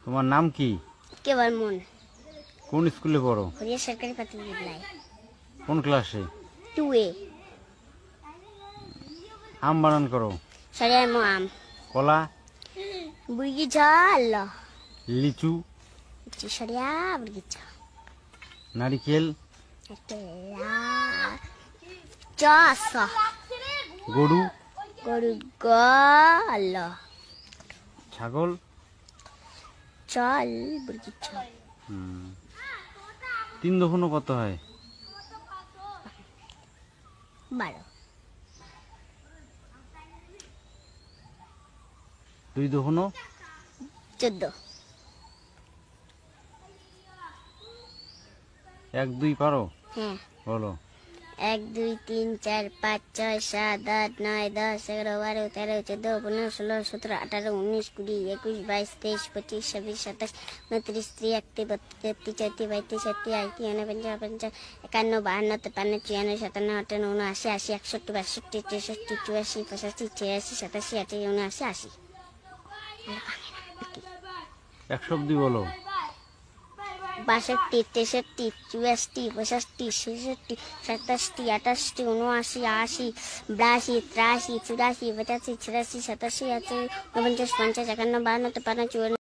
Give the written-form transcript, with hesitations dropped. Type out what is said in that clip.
তোমার নাম কি? কেবল মন। কোন স্কুলে পড়ো? হরিয়া সরকারি প্রাথমিক বিদ্যালয়। কোন ক্লাসে? 2A। আম বানান করো। সরিয়া মো আম। কলা? বুর্গিছা আল্লাহ। লিচু? সরিয়া বুর্গিছা। নারিকেল? চাষ। গরু? গরু গল। ছাগল? চল বুর্গিছা। 3 দোকানো কত হয়? 12। 2 দোকানো? 14। 1 2 পারো? হ্যাঁ। বলো। 1 2 3 4 5 6 7 8 9 10 11 12 13 14 15 16 17 18 19 20 21 22 23 25 26 27 29 30 31 32 33 34 35 36 37 38 39 40 51 52 53 54 57 58 59 80 81 62 63 64 65 86 87 88 89 80। 100 অবধি বলো। 62 63 64 65 66 67 68 79 80 82 83 84 85 86 87 88 89 50 51 52 53 54